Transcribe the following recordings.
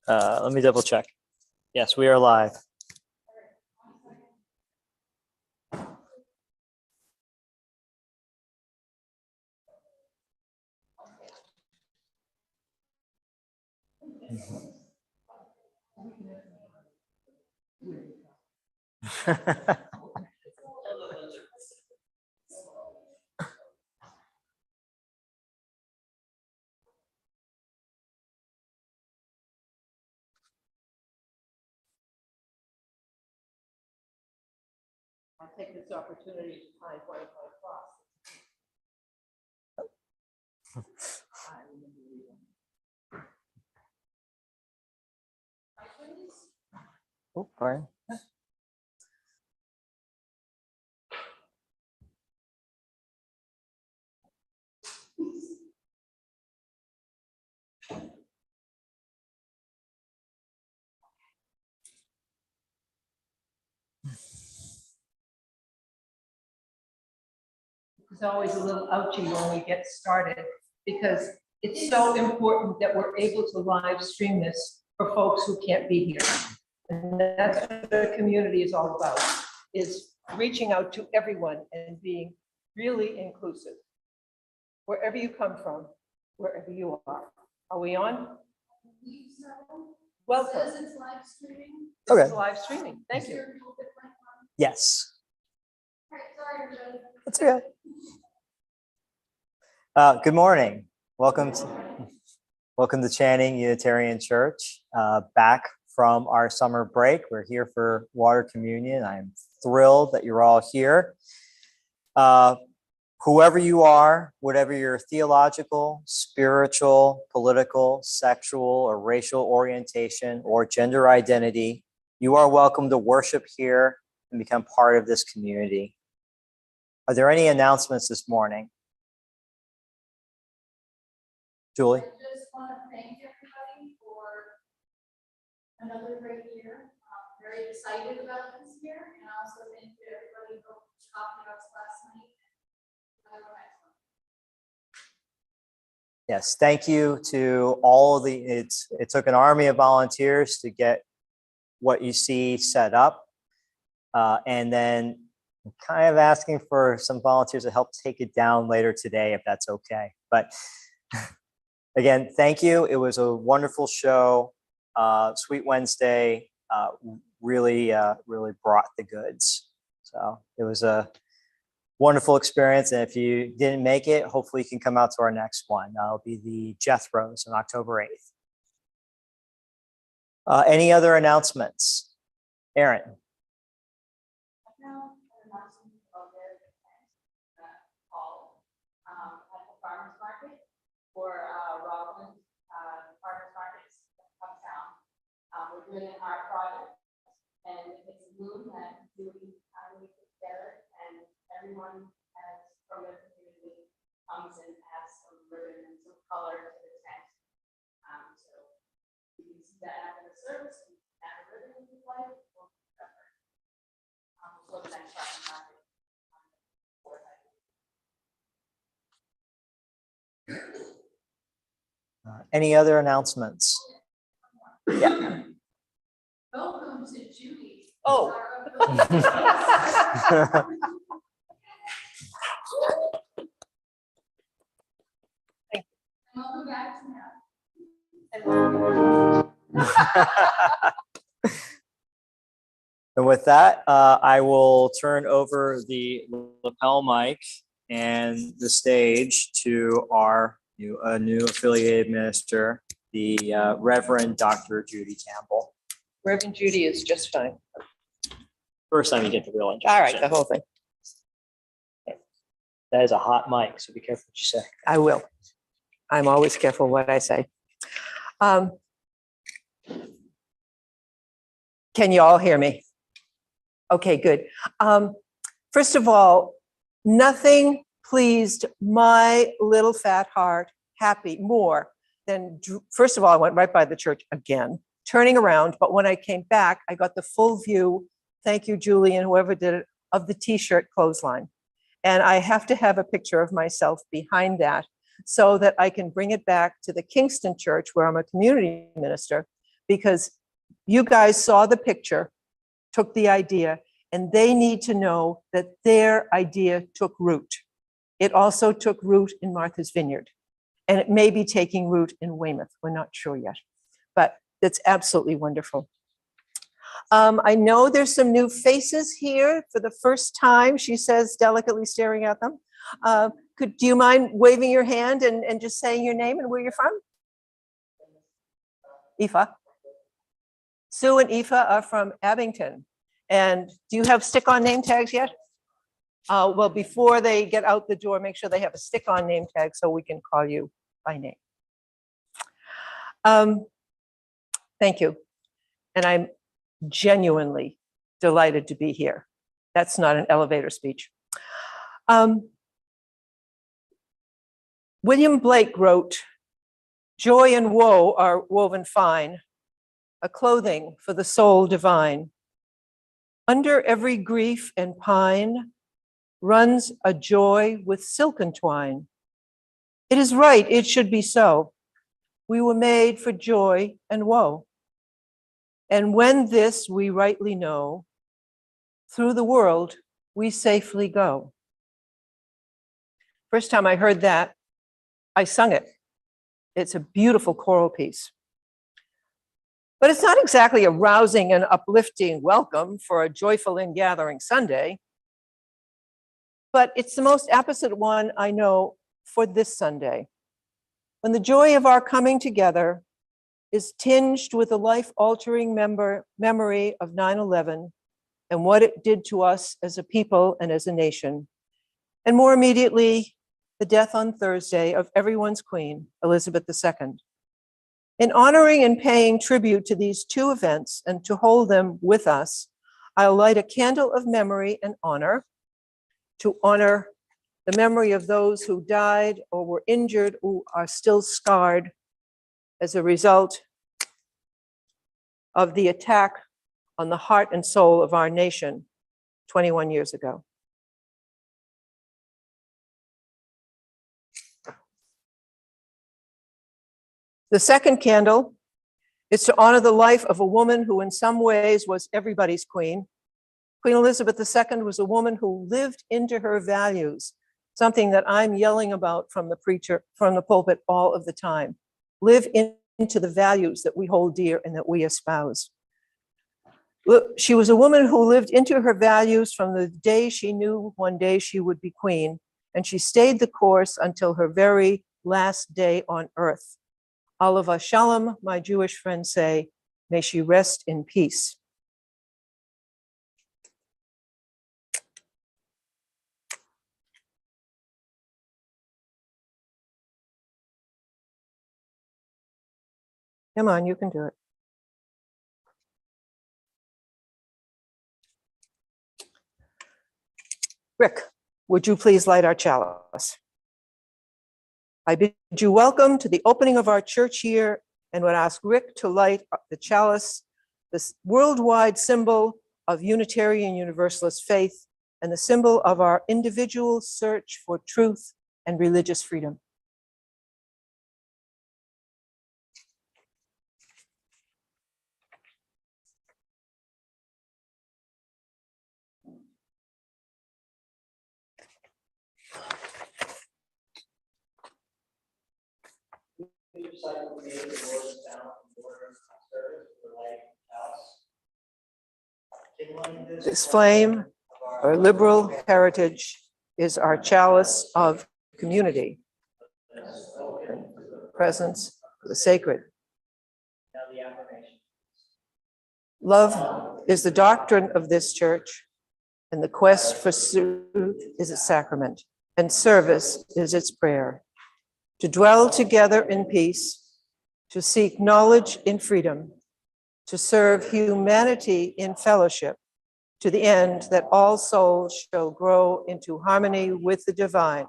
Let me double check. Yes, we are live. I'll take this opportunity to find what I cross. Oh, pardon. It's always a little ouchy when we get started because it's so important that we're able to live stream this for folks who can't be here. And that's what the community is all about, is reaching out to everyone and being really inclusive. Wherever you come from, wherever you are. Are we on? Welcome. It says it's live streaming. This Okay. is live streaming. Thank you. Yes. All right, sorry, everybody. That's okay. Good morning. Welcome to Channing Unitarian Church. Back from our summer break. We're here for water communion. I'm thrilled that you're all here. Whoever you are, whatever your theological, spiritual, political, sexual, or racial orientation or gender identity, you are welcome to worship here and become part of this community. Are there any announcements this morning? Julie? I just want to thank everybody for another great year. I'm very excited about this year, and also thank you to everybody who talked to us last night. Yes, thank you to all of the, it took an army of volunteers to get what you see set up. And then I'm kind of asking for some volunteers to help take it down later today, if that's okay. But again, thank you. It was a wonderful show. Sweet Wednesday really brought the goods. So it was a wonderful experience. And if you didn't make it, hopefully you can come out to our next one. That'll be the Jethros on October 8th. Any other announcements? Aaron. Farmers market for Rockland farmers markets uptown. We're doing an art project, and it's a moon that Judy put together, and everyone has from the community comes and adds some ribbon and some color to the tent. So you can see that after the service, and add a ribbon if you'd like, or whatever. So the next farmers market. Any other announcements? Yeah. Welcome to Judy. Oh. Welcome back to And with that, I will turn over the lapel mic and the stage to our new affiliated minister, the Reverend Dr. Judy Campbell. Reverend Judy is just fine. First time you get the real introduction. All right, the whole thing. That is a hot mic, so be careful what you say. I will. I'm always careful what I say. Can you all hear me? Okay, good. First of all, nothing pleased my little fat heart more than, first of all, I went right by the church again, turning around, but when I came back, I got the full view, thank you, Julie, and whoever did it, of the t-shirt clothesline. And I have to have a picture of myself behind that so that I can bring it back to the Kingston Church, where I'm a community minister, because you guys saw the picture, took the idea, and they need to know that their idea took root. It also took root in Martha's Vineyard, and it may be taking root in Weymouth. We're not sure yet, but it's absolutely wonderful. I know there's some new faces here for the first time, she says, delicately staring at them. Do you mind waving your hand and just saying your name and where you're from? Aoife. Sue and Aoife are from Abington. And do you have stick-on name tags yet? Well, before they get out the door, make sure they have a stick-on name tag so we can call you by name. Thank you. And I'm genuinely delighted to be here. That's not an elevator speech. William Blake wrote, "Joy and woe are woven fine, a clothing for the soul divine. Under every grief and pine runs a joy with silken twine. It is right, it should be so. We were made for joy and woe. And when this we rightly know, through the world we safely go." First time I heard that, I sung it. It's a beautiful choral piece. But it's not exactly a rousing and uplifting welcome for a joyful ingathering Sunday, but it's the most apposite one I know for this Sunday, when the joy of our coming together is tinged with a life-altering memory of 9/11 and what it did to us as a people and as a nation, and more immediately, the death on Thursday of everyone's queen, Elizabeth II. In honoring and paying tribute to these two events and to hold them with us, I'll light a candle of memory and honor to honor the memory of those who died or were injured or are still scarred as a result of the attack on the heart and soul of our nation 21 years ago. The second candle is to honor the life of a woman who in some ways was everybody's queen. Queen Elizabeth II was a woman who lived into her values, something that I'm yelling about from the pulpit all of the time. Live into the values that we hold dear and that we espouse. She was a woman who lived into her values from the day she knew one day she would be queen, and she stayed the course until her very last day on earth. Alava Shalom, my Jewish friends say, may she rest in peace. Come on, you can do it. Rick, would you please light our chalice? I bid you welcome to the opening of our church year and would ask Rick to light the chalice, this worldwide symbol of Unitarian Universalist faith and the symbol of our individual search for truth and religious freedom. This flame, our liberal heritage, is our chalice of community, presence of the sacred. Love is the doctrine of this church, and the quest for truth is its sacrament, and service is its prayer. To dwell together in peace, to seek knowledge in freedom, to serve humanity in fellowship, to the end that all souls shall grow into harmony with the divine.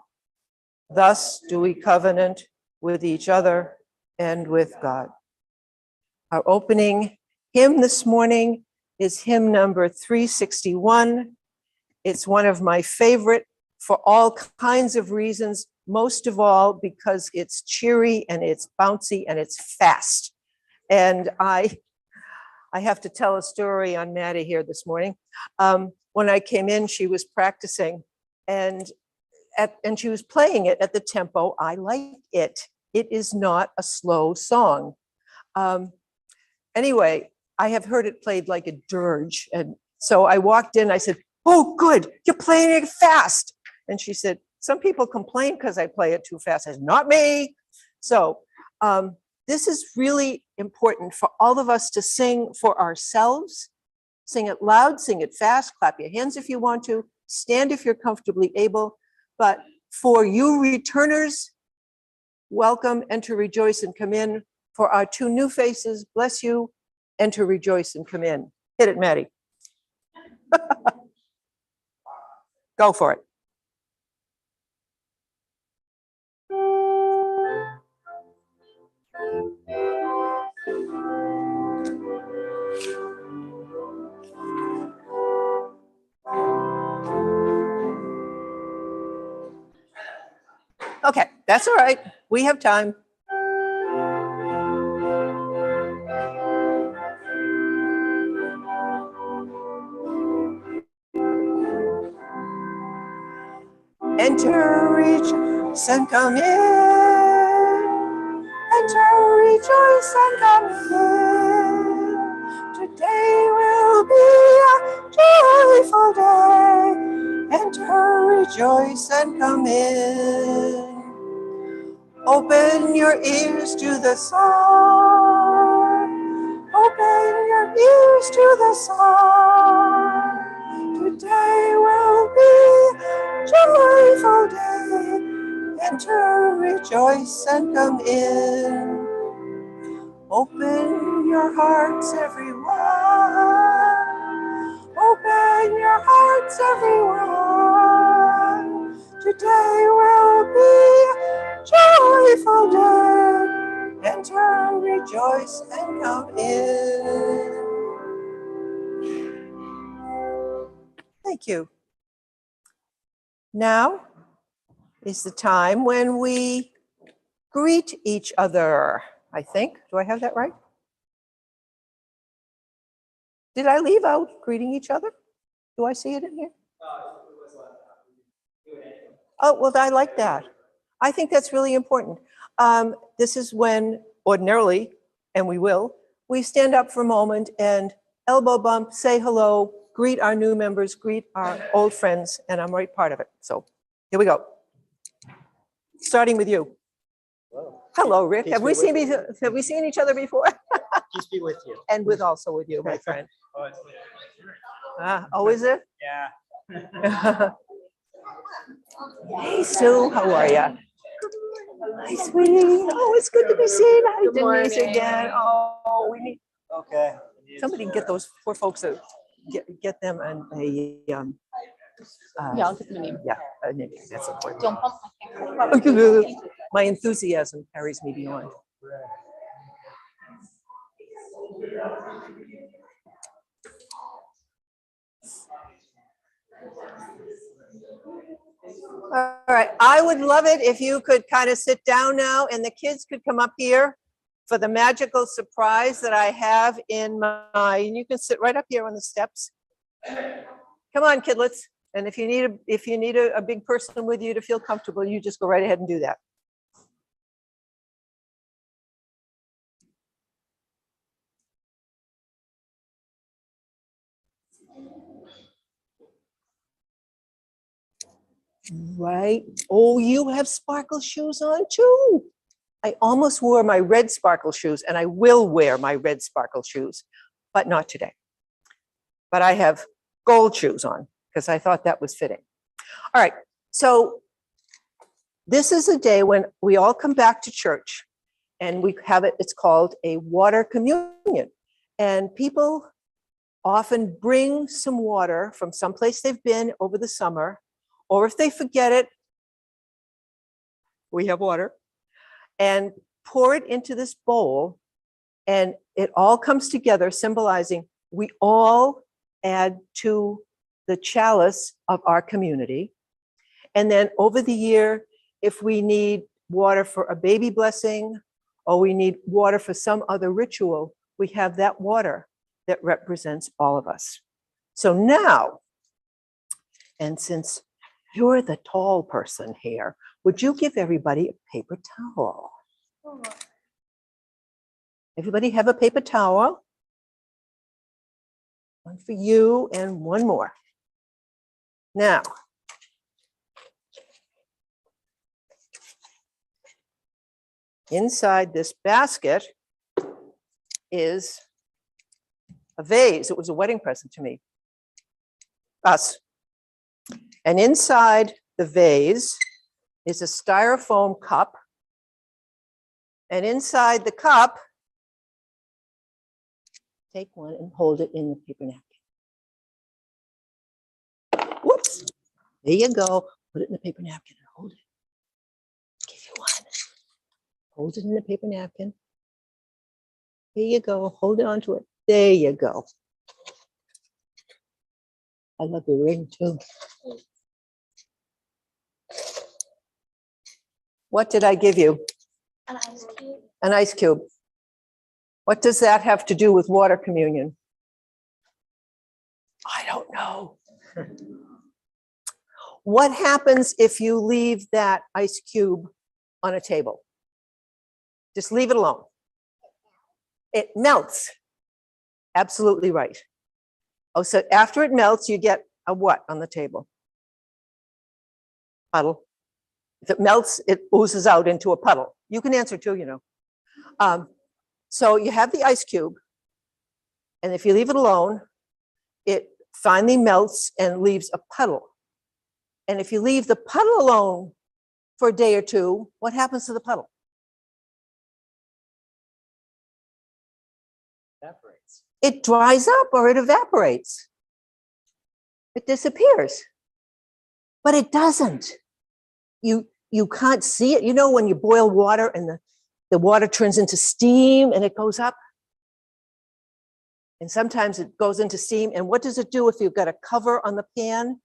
Thus do we covenant with each other and with God. Our opening hymn this morning is hymn number 361. It's one of my favorite for all kinds of reasons, most of all because it's cheery and it's bouncy and it's fast. And I have to tell a story on Maddie here this morning. When I came in, she was practicing and she was playing it at the tempo. I like it. It is not a slow song. Anyway, I have heard it played like a dirge. And so I walked in, I said, "Oh, good, you're playing it fast." And she said, "Some people complain because I play it too fast." I said, "Not me." So this is really important for all of us to sing for ourselves. Sing it loud, sing it fast, clap your hands if you want to, stand if you're comfortably able. But for you returners, welcome, enter, rejoice, and come in. For our two new faces, bless you, enter, rejoice, and come in. Hit it, Maddie. Go for it. Okay, that's all right. We have time. Enter, rejoice, and come in. Enter, rejoice, and come in. Today will be a joyful day. Enter, rejoice, and come in. Open your ears to the song. Open your ears to the song. Today will be a joyful day. Enter, rejoice, and come in. Open your hearts, everyone. Open your hearts, everyone. Today will be a joyful day. Enter, rejoice, and come in. Thank you. Now is the time when we greet each other, I think. Do I have that right? Did I leave out greeting each other? Do I see it in here? Oh, well, I like that. I think that's really important. This is when ordinarily, and we will, we stand up for a moment and elbow bump, say hello, greet our new members, greet our old friends, and I'm right part of it. So here we go. Starting with you. Hello, Rick. Have we seen each other before? Peace be with you. And also with you, my friend. Oh, is it? Yeah. Hey, Sue, how are you? Hi, sweetie. Oh, it's good to be seen. Hi, Denise again. Oh, we need. Okay. Somebody get those poor folks to get them a Yeah, I'll get the name. yeah, a name. That's important. Don't pump my finger. My enthusiasm carries me beyond. All right, I would love it if you could kind of sit down now and the kids could come up here for the magical surprise that I have in my, and you can sit right up here on the steps. Come on, kidlets. And if you need a big person with you to feel comfortable, you just go right ahead and do that. Right. Oh, you have sparkle shoes on too. I almost wore my red sparkle shoes, and I will wear my red sparkle shoes, but not today. But I have gold shoes on because I thought that was fitting. All right. So this is a day when we all come back to church, and we have it. It's called a water communion, and people often bring some water from someplace they've been over the summer. Or if they forget it, we have water, and pour it into this bowl, and it all comes together, symbolizing we all add to the chalice of our community. And then over the year, if we need water for a baby blessing, or we need water for some other ritual, we have that water that represents all of us. So now, and since you're the tall person here, would you give everybody a paper towel? Everybody have a paper towel? One for you and one more. Now, inside this basket is a vase. It was a wedding present to me, us. And inside the vase is a styrofoam cup. And inside the cup, take one and hold it in the paper napkin. Whoops. There you go. Put it in the paper napkin and hold it. Give you one. Hold it in the paper napkin. Here you go. Hold it onto it. There you go. I love the ring too. What did I give you? An ice cube. An ice cube. What does that have to do with water communion? I don't know. What happens if you leave that ice cube on a table? Just leave it alone. It melts. Absolutely right. Oh, so after it melts, you get a what on the table? Puddle. If it melts, it oozes out into a puddle. You can answer too, you know. So you have the ice cube, and if you leave it alone, it finally melts and leaves a puddle. And if you leave the puddle alone for a day or two, what happens to the puddle? Evaporates. It dries up or it evaporates. It disappears. But it doesn't. You can't see it. You know when you boil water and the water turns into steam and it goes up? And sometimes it goes into steam. And what does it do if you've got a cover on the pan?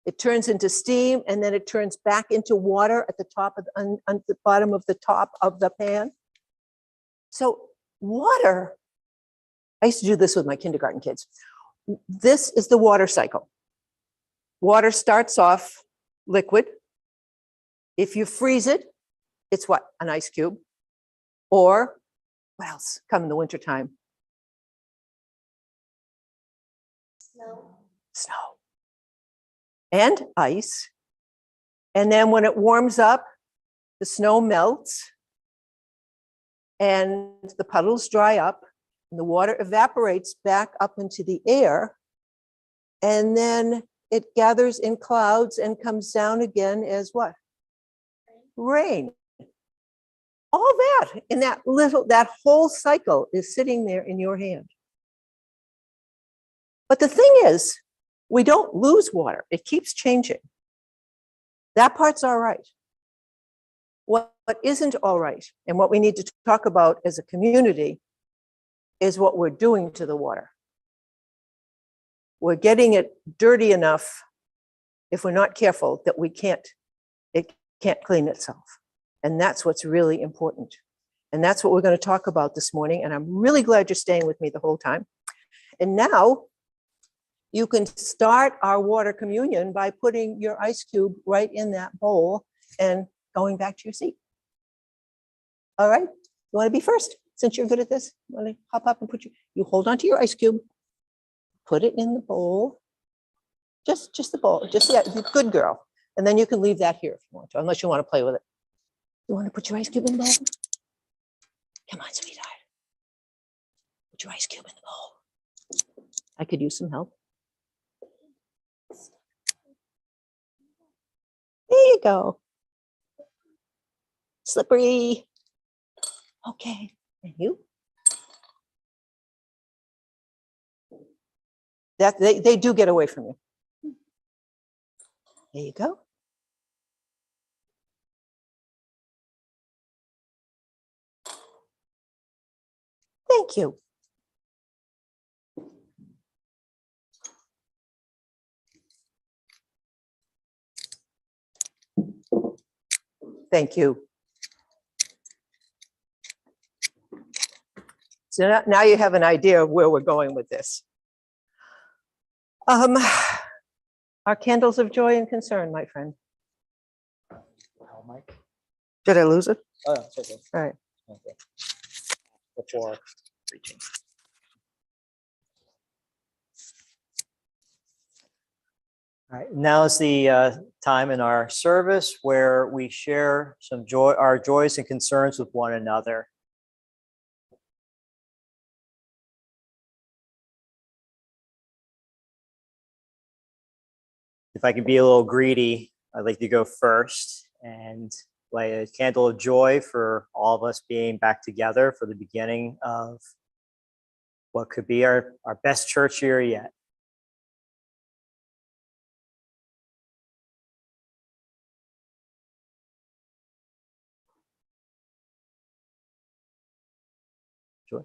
It turns into steam and then it turns back into water at the top of on the bottom of the top of the pan. So water, I used to do this with my kindergarten kids. This is the water cycle. Water starts off liquid. If you freeze it, it's what? An ice cube. Or what else? Come in the wintertime. Snow. Snow. And ice. And then when it warms up, the snow melts and the puddles dry up and the water evaporates back up into the air. And then it gathers in clouds and comes down again as what? Rain. All that in that whole cycle is sitting there in your hand. But the thing is, we don't lose water. It keeps changing. That part's all right. What isn't all right, and what we need to talk about as a community, is what we're doing to the water. We're getting it dirty enough, if we're not careful, that it can't clean itself. And that's what's really important. And that's what we're going to talk about this morning. And I'm really glad you're staying with me the whole time. And now you can start our water communion by putting your ice cube right in that bowl and going back to your seat. All right, you want to be first? Since you're good at this, you want to hop up and you hold on to your ice cube, put it in the bowl, just the bowl, good girl. And then you can leave that here if you want to, unless you want to play with it. You want to put your ice cube in the bowl? Come on, sweetheart. Put your ice cube in the bowl. I could use some help. There you go. Slippery. Okay, and you? That they do get away from you. There you go. Thank you. Thank you. So now you have an idea of where we're going with this. Our candles of joy and concern, my friend. Well, Mike. Did I lose it? Oh, it's okay. All right. Okay. Before reaching. All right, now is the time in our service where we share some joy, our joys and concerns with one another. If I could be a little greedy, I'd like to go first and light a candle of joy for all of us being back together for the beginning of what could be our best church year yet. Joy.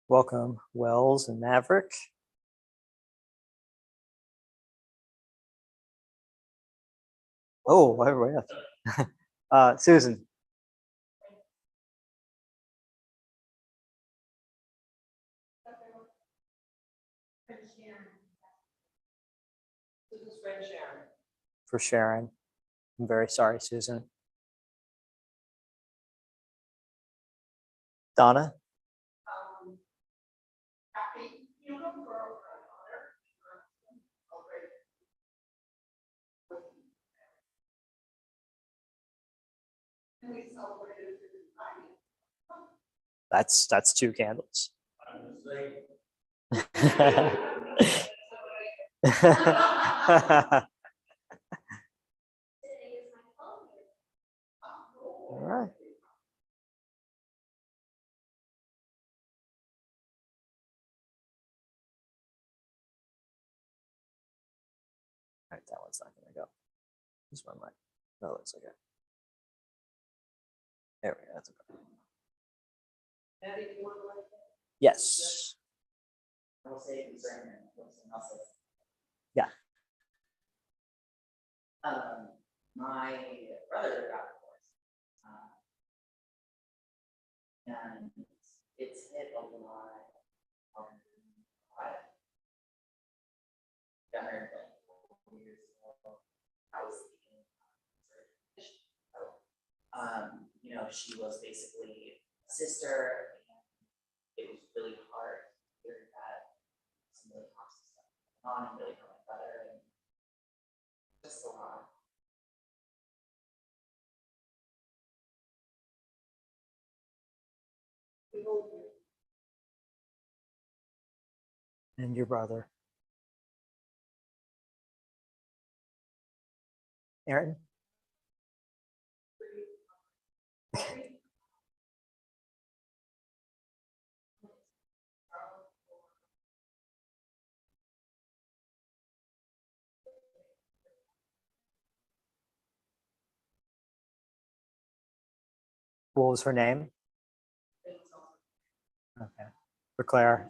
Welcome, Wells and Maverick. Oh, everybody else. Susan. For Sharon. I'm very sorry, Susan. Donna. That's two candles. All right. All right, that one's not gonna go. This one might. No, it's okay. There we go. That's okay. Yes. Yeah. My brother got divorced, and it's hit a lot of got married like 4 years ago. I was thinking, you know, she was basically a sister, and it was really hard hearing that some really toxic stuff going on and really hurt my brother, and just a lot. And your brother. Aaron. What was her name? Okay. For Claire.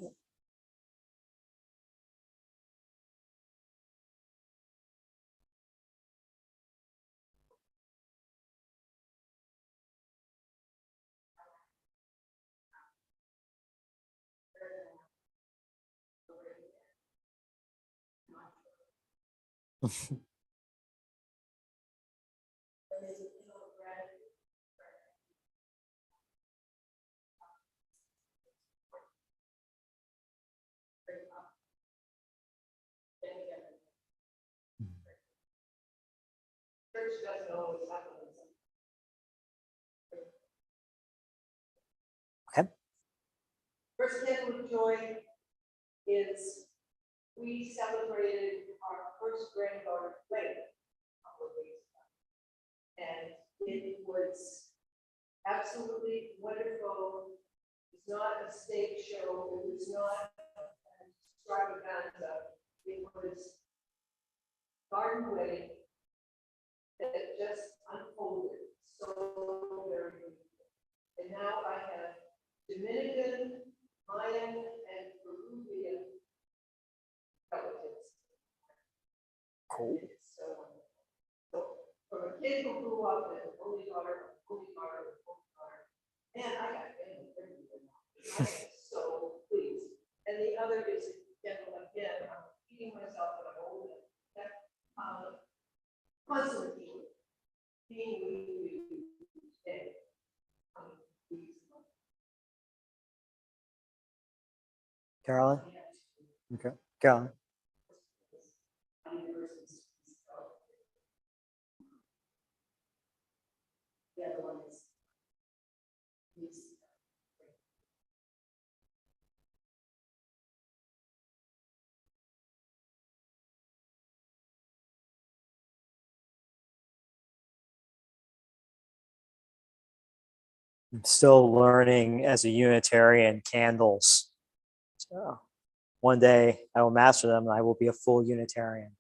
Okay. First candle of joy is we celebrated our first granddaughter's wedding a couple of weeks ago. And it was absolutely wonderful. It was not a stage show. It was not an extravaganza. It was garden wedding that just unfolded so very beautifully. And now I have Dominican, Mayan, and Peruvian relatives. Cool. It's so wonderful. So from a kid who grew up as an only daughter, man, I got family everywhere now. I am so pleased. And the other is, again, I'm repeating myself, but I'm old enough. Constantly being with you today. Carolyn? Okay. Carolyn? The other one is I'm still learning as a Unitarian candles. So one day I will master them and I will be a full Unitarian.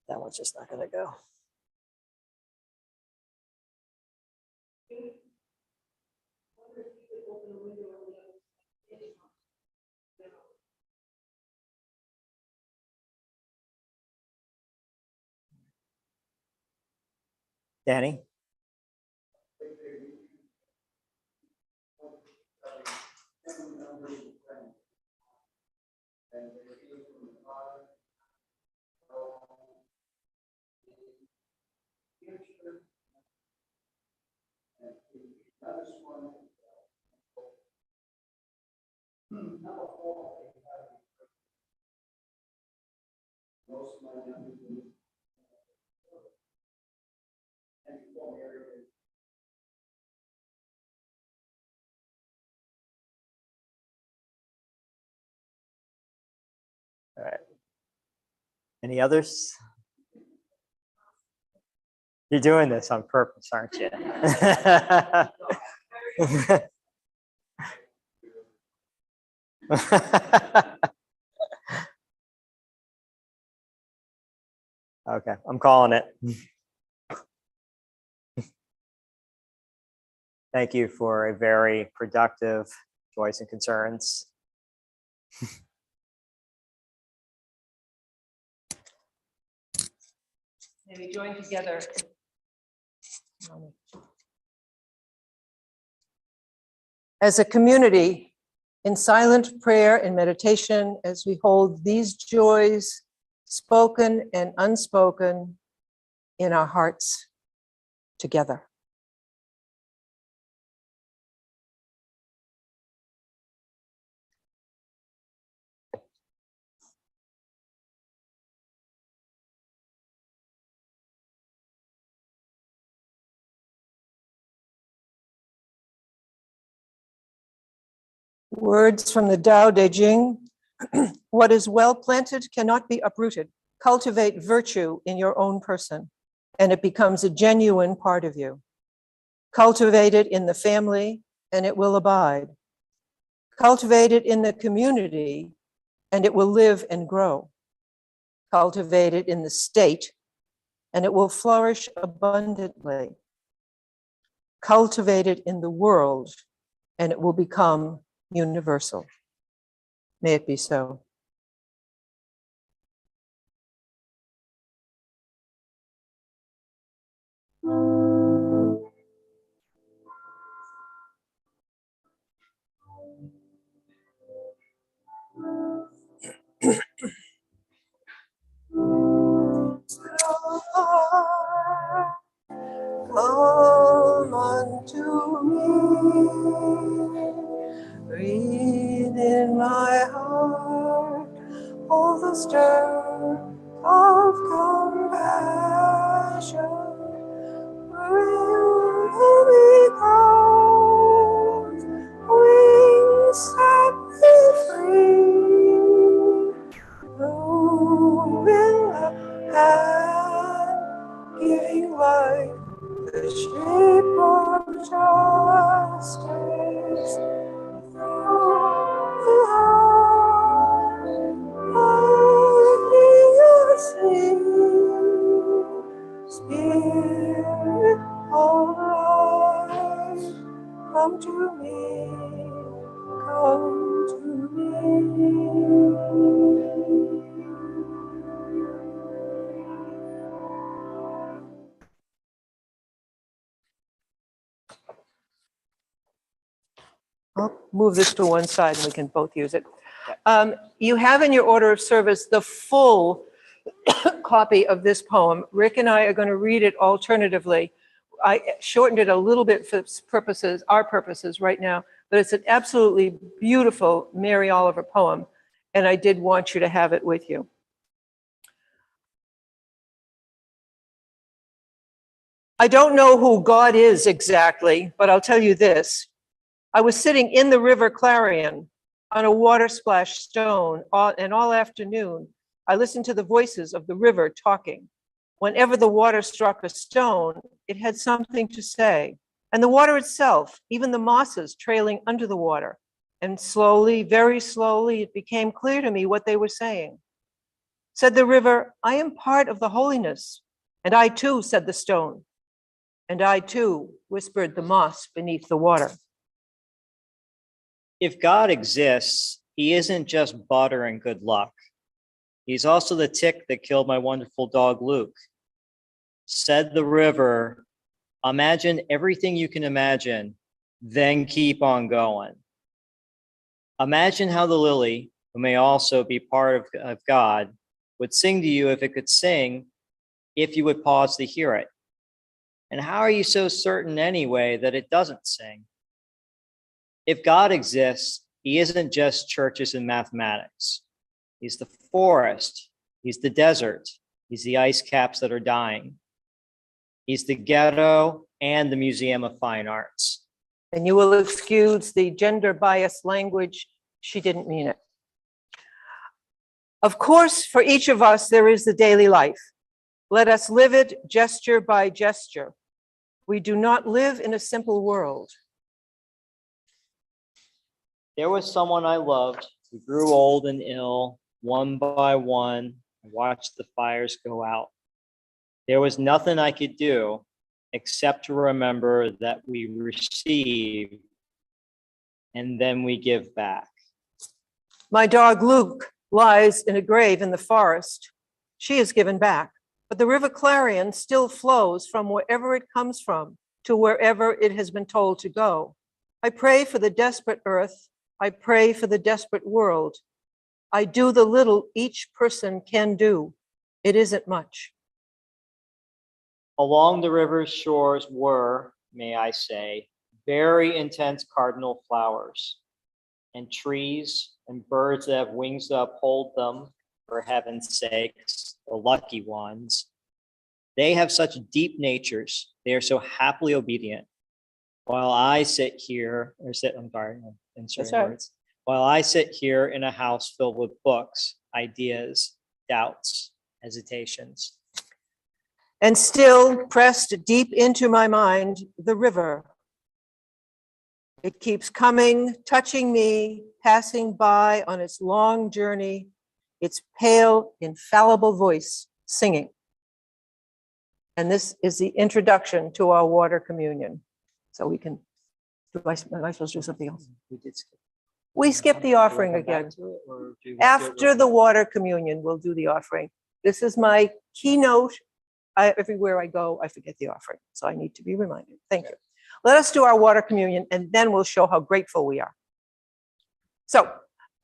That one's just not going to go. Danny? All right. Any others? You're doing this on purpose, aren't you? Okay, I'm calling it. Thank you for a very productive voice and concerns. May we join together. As a community, in silent prayer and meditation, as we hold these joys, spoken and unspoken, in our hearts together. Words from the Tao Te Ching. What is well planted cannot be uprooted. Cultivate virtue in your own person, and it becomes a genuine part of you. Cultivate it in the family, and it will abide. Cultivate it in the community, and it will live and grow. Cultivate it in the state, and it will flourish abundantly. Cultivate it in the world, and it will become universal. May it be so. Come unto me, breathe in my heart all the stir of compassion. move this to one side and we can both use it. Okay. You have in your order of service the full copy of this poem. Rick and I are going to read it alternatively. I shortened it a little bit for purposes, our purposes right now, but it's an absolutely beautiful Mary Oliver poem, and I did want you to have it with you. I don't know who God is exactly, but I'll tell you this. I was sitting in the River Clarion on a water splash stone, and all afternoon, I listened to the voices of the river talking. Whenever the water struck a stone, it had something to say. And the water itself, even the mosses trailing under the water. And slowly, very slowly, it became clear to me what they were saying. Said the river, I am part of the holiness. And I too, said the stone. And I too, whispered the moss beneath the water. If God exists, he isn't just butter and good luck. He's also the tick that killed my wonderful dog, Luke. Said the river, imagine everything you can imagine, then keep on going. Imagine how the lily, who may also be part of God, would sing to you if it could sing, if you would pause to hear it. And how are you so certain anyway that it doesn't sing? If God exists, he isn't just churches and mathematics. He's the forest, he's the desert, he's the ice caps that are dying. He's the ghetto and the Museum of Fine Arts. And you will excuse the gender biased language. She didn't mean it. Of course, for each of us, there is the daily life. Let us live it gesture by gesture. We do not live in a simple world. There was someone I loved who grew old and ill. One by one, I watched the fires go out. There was nothing I could do except to remember that we receive and then we give back. My dog Luke lies in a grave in the forest. She is given back, but the River Clarion still flows from wherever it comes from to wherever it has been told to go. I pray for the desperate earth. I pray for the desperate world. I do the little each person can do. It isn't much. Along the river's shores were, may I say, very intense cardinal flowers, and trees and birds that have wings to uphold them, for heaven's sakes, the lucky ones. They have such deep natures. They are so happily obedient. While I sit here, while I sit here in a house filled with books, ideas, doubts, hesitations. And still pressed deep into my mind, the river. It keeps coming, touching me, passing by on its long journey, its pale, infallible voice singing. And this is the introduction to our water communion. So we can, am I supposed to do something else? We skipped the offering again. After the water communion, we'll do the offering. This is my keynote. Everywhere I go, I forget the offering. So I need to be reminded. Thank you. Let us do our water communion and then we'll show how grateful we are. So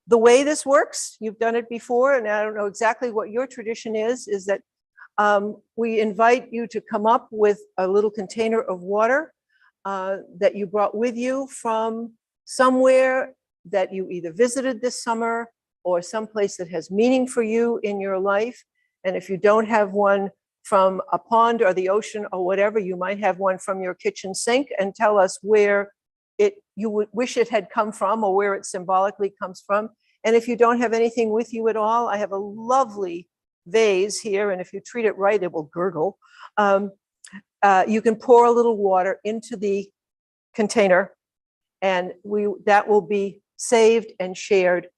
the way this works, you've done it before, and I don't know exactly what your tradition is that we invite you to come up with a little container of water that you brought with you from somewhere that you either visited this summer or someplace that has meaning for you in your life. And if you don't have one from a pond or the ocean or whatever, you might have one from your kitchen sink, and tell us where you would wish it had come from or where it symbolically comes from. And if you don't have anything with you at all, I have a lovely vase here, and if you treat it right, it will gurgle. You can pour a little water into the container, and that will be saved and shared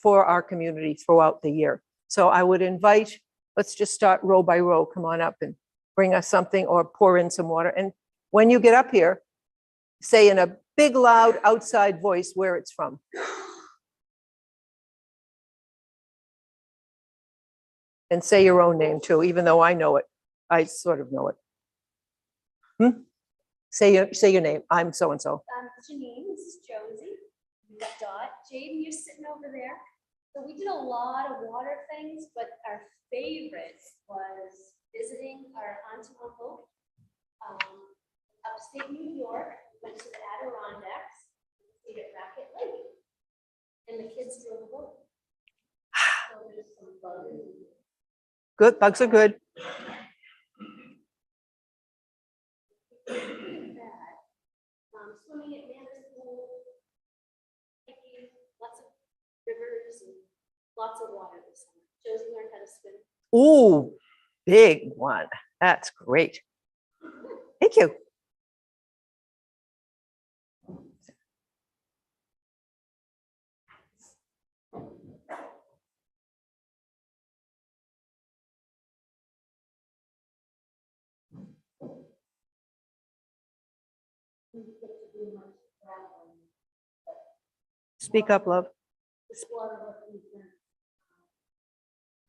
for our community throughout the year. So I would invite, let's just start row by row. Come on up and bring us something or pour in some water. And when you get up here, say in a big, loud, outside voice where it's from. And say your own name too, even though I know it. I sort of know it. Say your name. I'm so-and-so. Janine, this is Josie. We got Dot. Jaden, you're sitting over there. So we did a lot of water things, but our favorite was visiting our aunt and uncle. Upstate New York, went to the Adirondacks, stayed at Racket Lake. And the kids drove a boat. So there's some fun. Good, bugs are good. Swimming at Mandarin Pool, hiking, lots of rivers and lots of water this summer. Josie learned how to swim. Ooh, big one. That's great. Thank you. Speak up, love. This water represents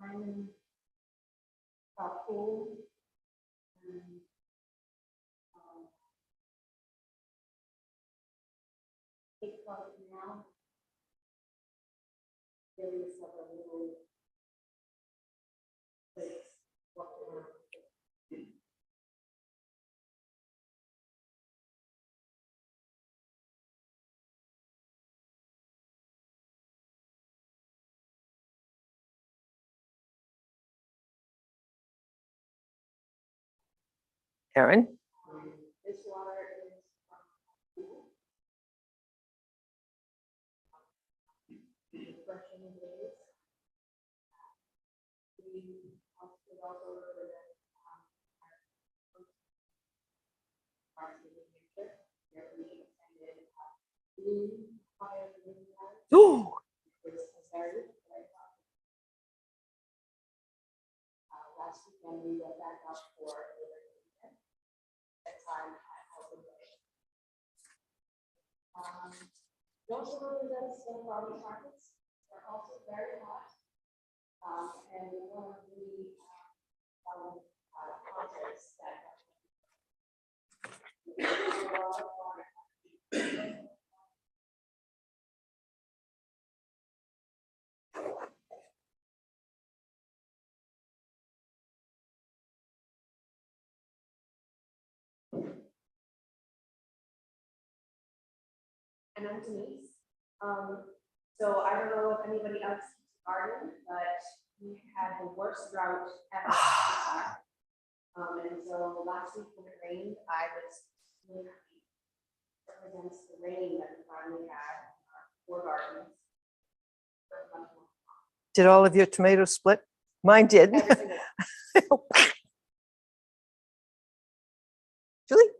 Hyman pool and Cape Cod Canal. Various other little lakes walking around. Erin. This water is refreshing days. We also over the parts of the future. Where we attended Blue Fire Blue Light, Oh, which was very last weekend we went back up for that time at Open Way. Those are the events in farmers markets are also very hot. And one of the concerts that and I'm Denise. So I don't know if anybody else garden, but we had the worst drought ever. this summer. And so last week when it rained, I was really happy. Represents the rain that we finally had for gardens. did all of your tomatoes split? Mine did. Every single one. Julie?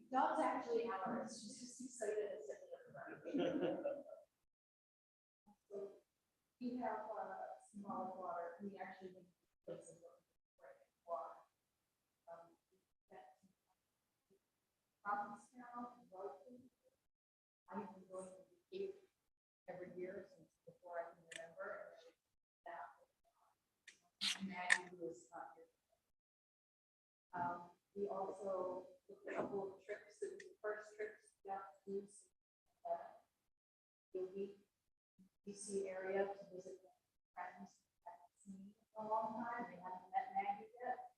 Dog's actually ours. She's just excited to sit there. We have small water. We actually need places where we can water. I've been going to the Cape every year since before I can remember. Maggie was not here. We also took a couple of trips. It was the first trip we got to do the DC area to visit friends I haven't seen in a long time. They haven't met Maggie yet.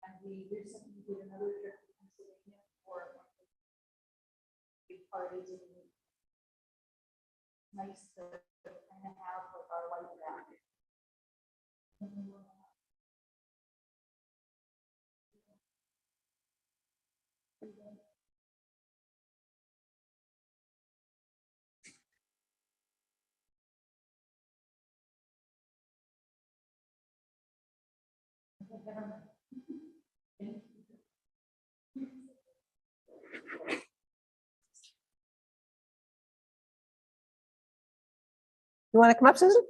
And we recently did another trip to Pennsylvania for big parties. And nice to kind of have with our life back. You want to come up, Susan?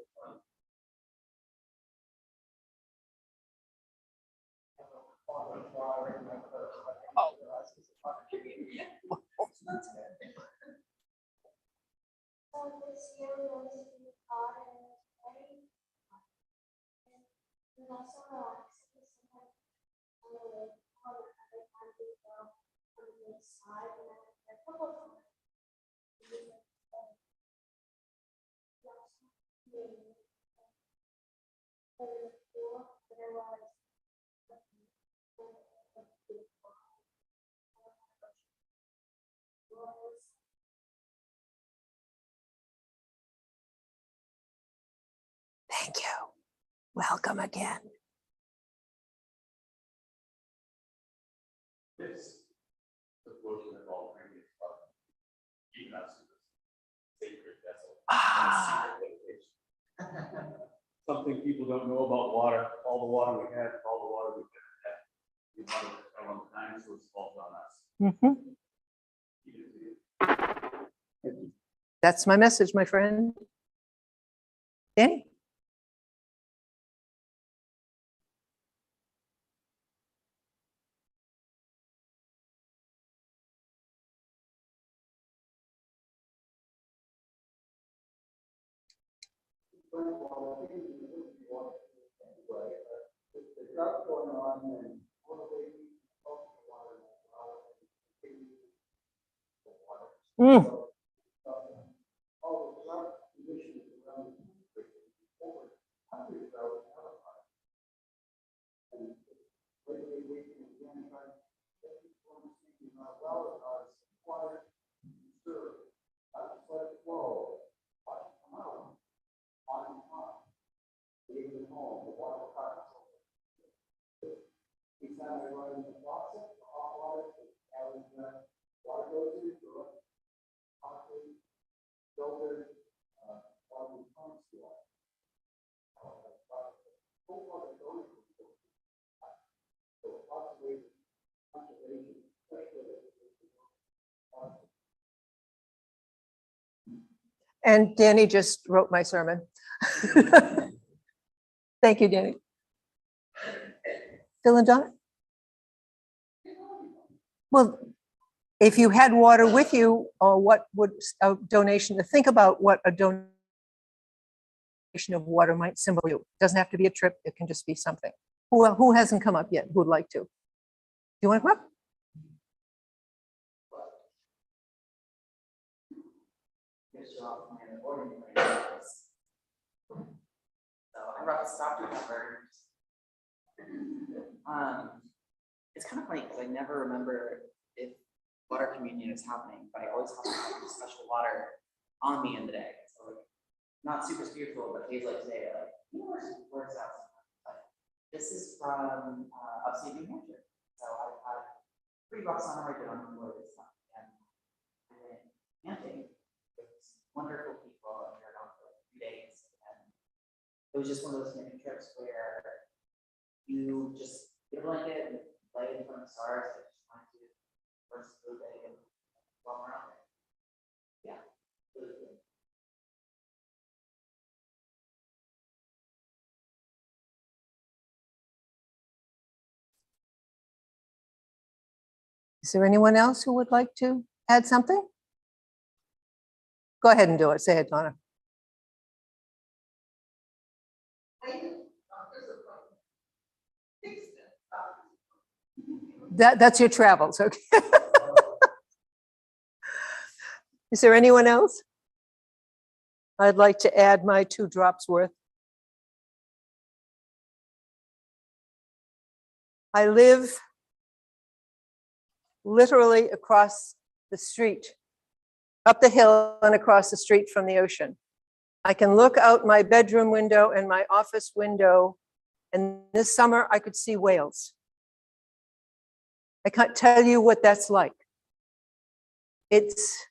So this year we want to be hot and sunny. also relaxing. Sometimes on the way, on the other time, we go on the side, and then a couple of times. Thank you. Welcome again. This devotion of all previous even us to this sacred vessel. Ah. Secret location. Something people don't know about water, all the water we had, all the water we could have. We water for a long time, so it's falls on us. Mhm. Keep it to you. That's my message, my friend. Danny? Mm. And Danny just wrote my sermon. Thank you, Danny. Phil and Donna? Well, if you had water with you, or what would a donation, to think about what a donation of water might symbol you. Doesn't have to be a trip, it can just be something. Who hasn't come up yet, who'd like to? Do you want to come up? So I brought this Dr. Pepper. It's kind of funny because I never remember if water communion is happening, but I always have to have special water on me in the day. So like, not super spiritual, but days like today, like, where's that? But this is from upstate New Hampshire. So I've had 3 bucks on it, but I'm enjoying this stuff. And I went camping with wonderful people, and we were gone for like 3 days. And it was just one of those camping trips where you just get a blanket and lay in front of the stars. I just wanted to first of the day and while we're out there. Yeah, really good. Is there anyone else who would like to add something? Go ahead and do it. Say it, Donna. That's your travels, okay? Is there anyone else? I'd like to add my 2 drops worth. I live literally across the street, up the hill and across the street from the ocean. I can look out my bedroom window and my office window, and this summer I could see whales. I can't tell you what that's like. It's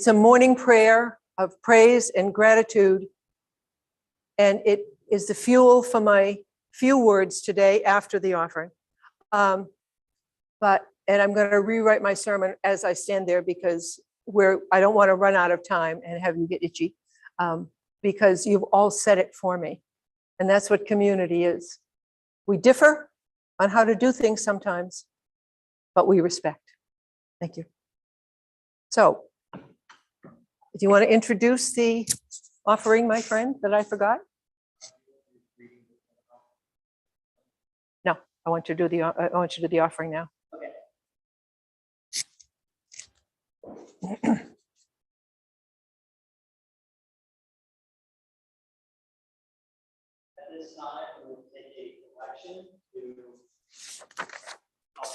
a morning prayer of praise and gratitude, and it is the fuel for my few words today after the offering. And I'm going to rewrite my sermon as I stand there because I don't want to run out of time and have you get itchy, because you've all said it for me. And that's what community is. We differ on how to do things sometimes, but we respect. Thank you. So, do you want to introduce the offering, my friend, that I forgot? I want you to do the offering now. Okay. At this time, we will take a collection to help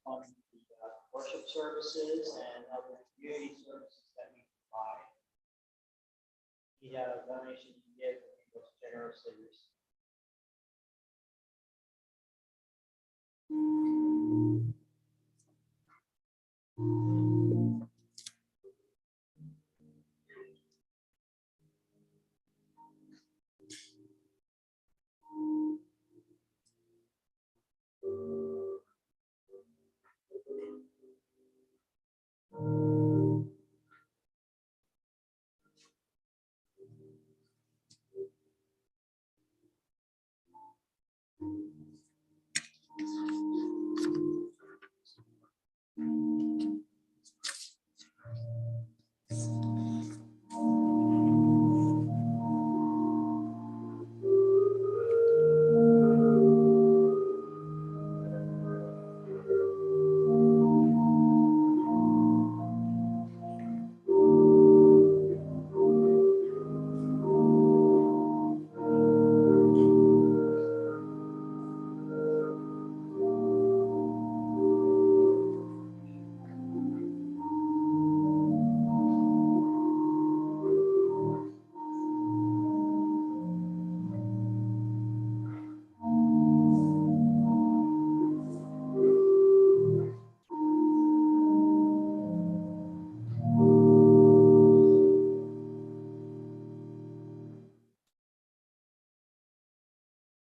fund the worship services and other community services that we provide. We have a donation to give, most generously received.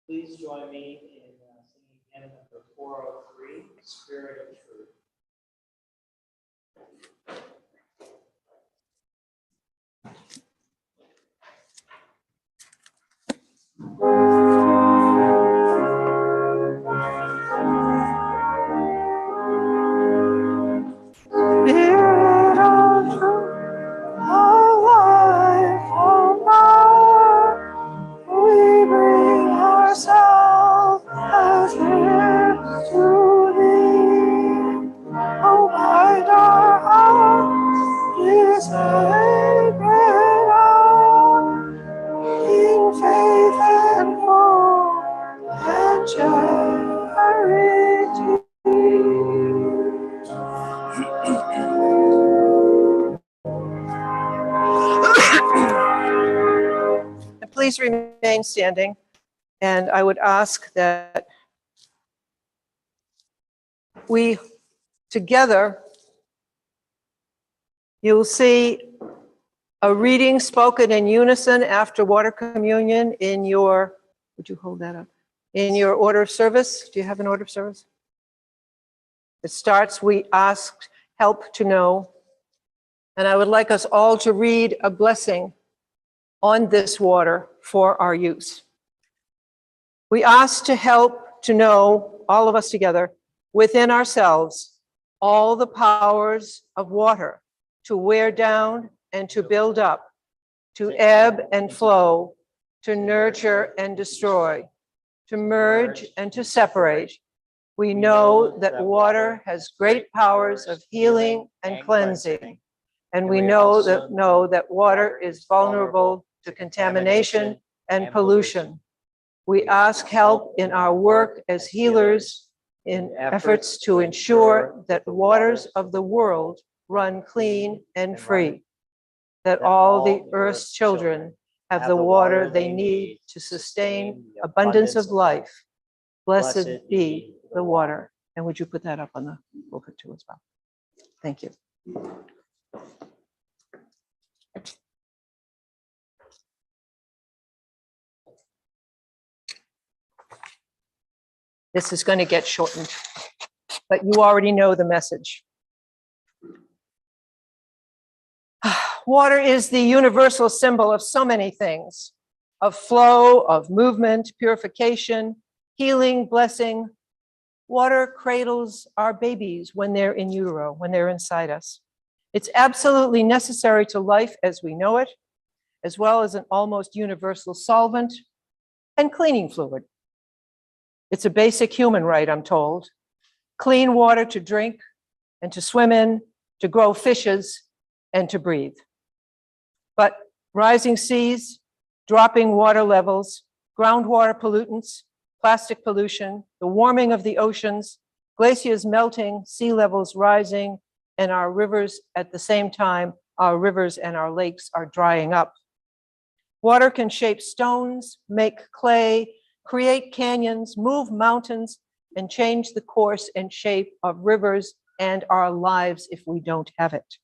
Please join me in singing hymn number 403, Spirit of Truth. Spirit of truth, our life, our power, we bring ourselves as gifts to thee. Oh, guide our hearts, this sacred hour, in faith and hope and charity. And please remain standing. And I would ask that we together, you will see a reading spoken in unison after water communion in your, would you hold that up? In your order of service. Do you have an order of service? It starts, we asked help to know. And I would like us all to read a blessing on this water for our use. We ask to help to know, all of us together, within ourselves, all the powers of water to wear down and to build up, to ebb and flow, to nurture and destroy, to merge and to separate. We know that water has great powers of healing and cleansing. And we know that water is vulnerable to contamination and pollution. We ask help in our work as healers in efforts to ensure that the waters of the world run clean and free, that all the earth's children have the water they need to sustain abundance of life. Blessed be the water. And would you put that up on the pulpit too as well? Thank you. This is going to get shortened, but you already know the message. Water is the universal symbol of so many things, of flow, of movement, purification, healing, blessing. Water cradles our babies when they're in utero, when they're inside us. It's absolutely necessary to life as we know it, as well as an almost universal solvent and cleaning fluid. It's a basic human right, I'm told. Clean water to drink and to swim in, to grow fishes and to breathe. But rising seas, dropping water levels, groundwater pollutants, plastic pollution, the warming of the oceans, glaciers melting, sea levels rising, and our rivers at the same time, our rivers and our lakes are drying up. Water can shape stones, make clay, create canyons, move mountains, and change the course and shape of rivers and our lives if we don't have it.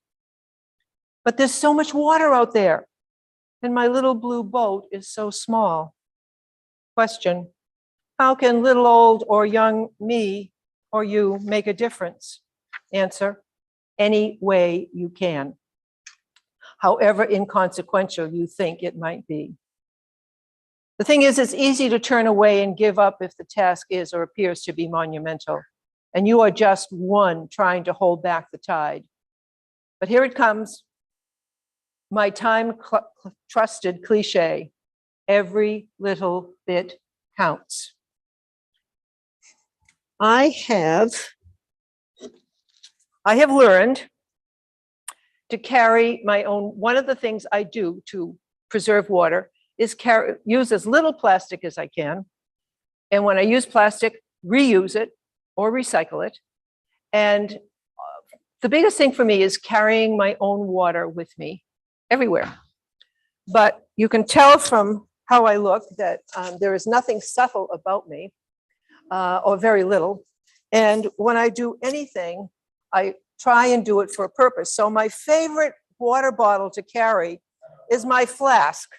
But there's so much water out there, and my little blue boat is so small. Question: how can little old or young me or you make a difference? Answer: any way you can, however inconsequential you think it might be. The thing is, it's easy to turn away and give up if the task is or appears to be monumental, and you are just one trying to hold back the tide. But here it comes, my time-trusted cliche: every little bit counts. I have learned to carry my own. One of the things I do to preserve water is use as little plastic as I can. And when I use plastic, reuse it or recycle it. And the biggest thing for me is carrying my own water with me everywhere. But you can tell from how I look that there is nothing subtle about me, or very little. And when I do anything, I try and do it for a purpose. So my favorite water bottle to carry is my flask.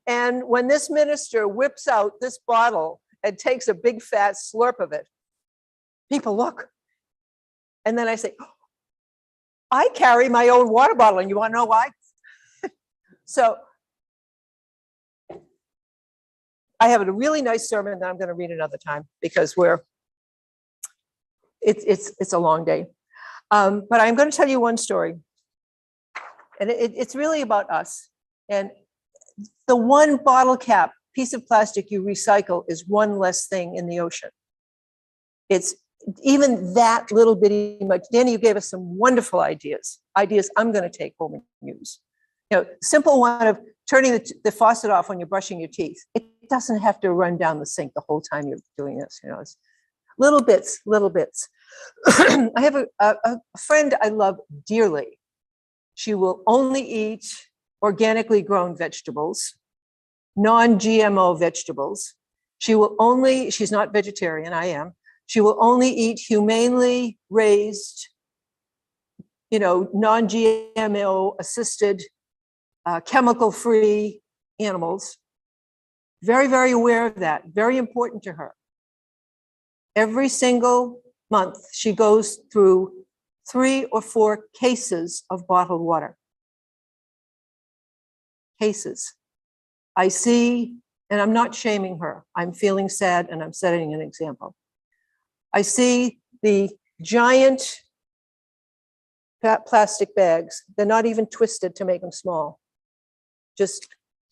And when this minister whips out this bottle and takes a big fat slurp of it, people look. And then I say, I carry my own water bottle, and you want to know why? So I have a really nice sermon that I'm going to read another time because it's a long day. But I'm going to tell you one story, and it's really about us. And the one bottle cap piece of plastic you recycle is one less thing in the ocean. It's even that little bitty much. Danny, you gave us some wonderful ideas I'm going to take home and use. Simple one of turning the faucet off when you're brushing your teeth. It doesn't have to run down the sink the whole time you're doing this. It's little bits. I have a friend I love dearly. She will only eat organically grown vegetables, non-GMO vegetables. She's not vegetarian, I am. She will only eat humanely raised, non-GMO assisted, chemical-free animals. Very, very aware of that, very important to her. Every single month, she goes through 3 or 4 cases of bottled water. Cases. I see, and I'm not shaming her. I'm feeling sad, and I'm setting an example. I see the giant plastic bags. They're not even twisted to make them small. Just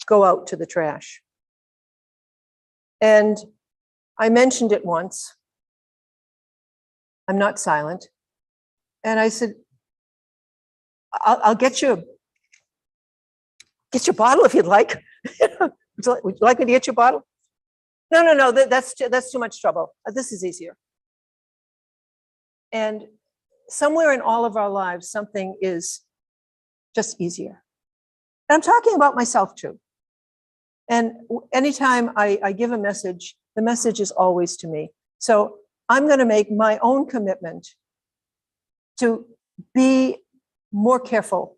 go out to the trash. And I mentioned it once. I'm not silent. And I said, I'll get you bottle if you'd like. Would you like me to get you a bottle? No, that's too much trouble. This is easier. And somewhere in all of our lives, something is just easier. And I'm talking about myself too. And anytime I give a message, the message is always to me. So I'm going to make my own commitment to be more careful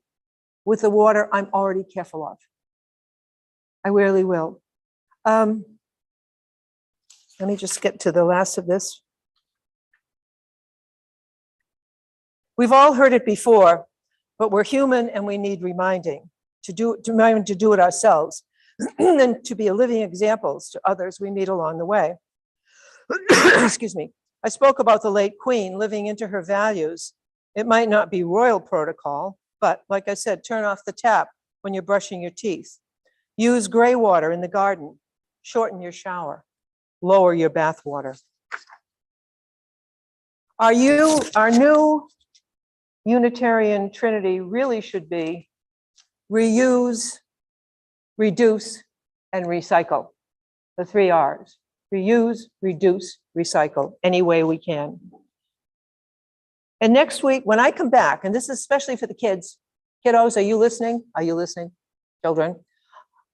with the water I'm already careful of. I really will. Let me just get to the last of this. We've all heard it before, but we're human and we need reminding to do it ourselves and to be living examples to others we meet along the way. Excuse me. I spoke about the late Queen living into her values. It might not be royal protocol, but like I said, turn off the tap when you're brushing your teeth. Use gray water in the garden. Shorten your shower. lower your bath water. Our new Unitarian Trinity really should be reuse, reduce, and recycle. The 3 R's. Reuse, reduce, recycle, any way we can. And next week, when I come back, and this is especially for the kids, kiddos, are you listening? Are you listening, children?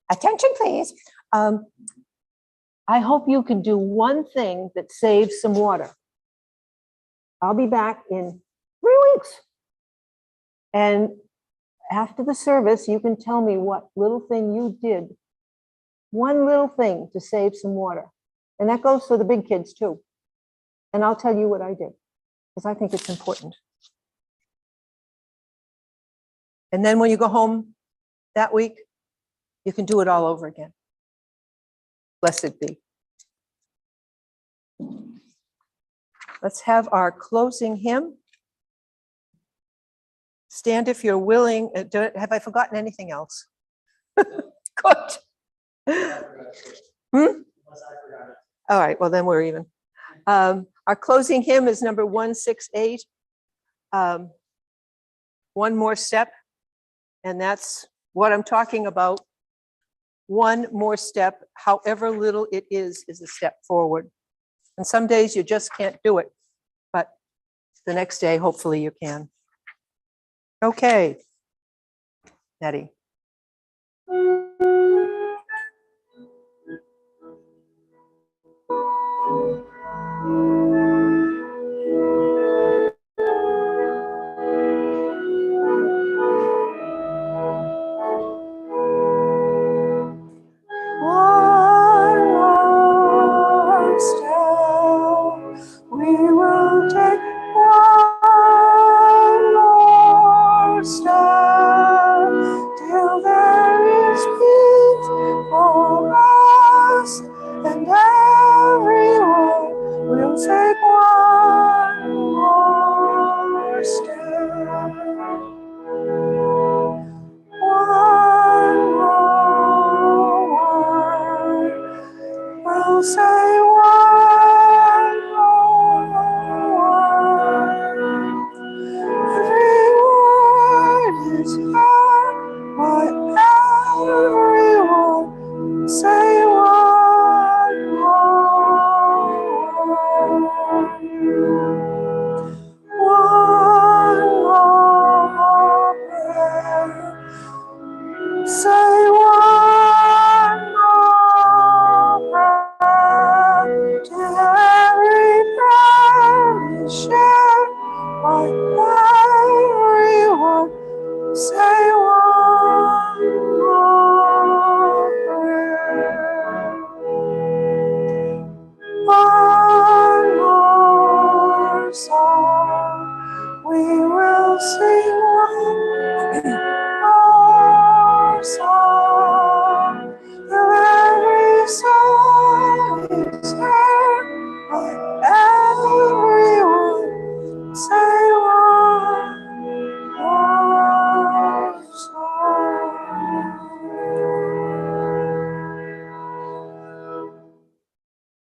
Attention, please. I hope you can do one thing that saves some water. I'll be back in 3 weeks. And after the service, you can tell me what little thing you did. One little thing to save some water. And that goes for the big kids too. And I'll tell you what I did, because I think it's important. And then when you go home that week, you can do it all over again. Blessed be. Let's have our closing hymn. Stand if you're willing. Have I forgotten anything else? Good. All right, well then we're even. Our closing hymn is number 168. One more step, and that's what I'm talking about. One more step, however little it is a step forward. And some days you just can't do it, but the next day, hopefully you can. Okay, Nettie.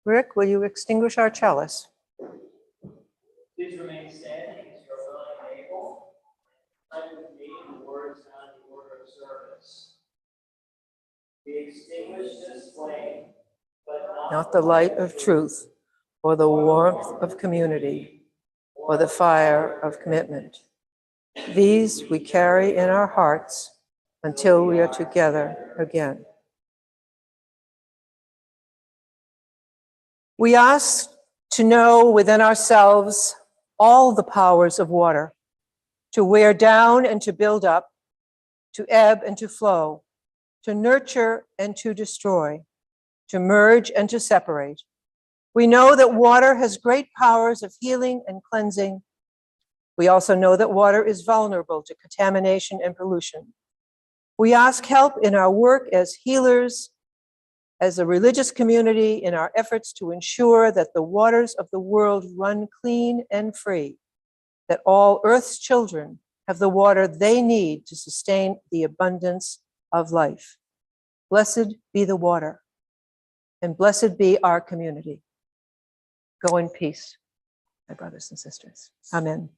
Rick, will you extinguish our chalice? Please remain standing as you're willing and able. Recite with me the words on the order of service. We extinguish this flame, but Not the light of truth, or the warmth of community, or the fire of commitment. These we carry in our hearts until we are together again. We ask to know within ourselves all the powers of water, to wear down and to build up, to ebb and to flow, to nurture and to destroy, to merge and to separate. We know that water has great powers of healing and cleansing. We also know that water is vulnerable to contamination and pollution. We ask help in our work as healers, as a religious community, in our efforts to ensure that the waters of the world run clean and free, that all Earth's children have the water they need to sustain the abundance of life. Blessed be the water. and blessed be our community. Go in peace, my brothers and sisters. Amen.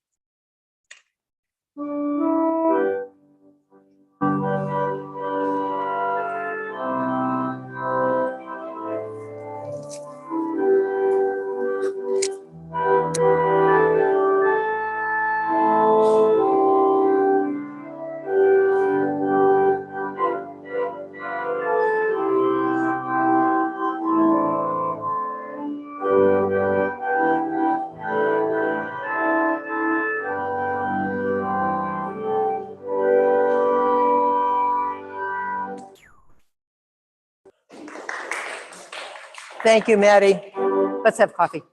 Thank you, Maddie. Let's have coffee.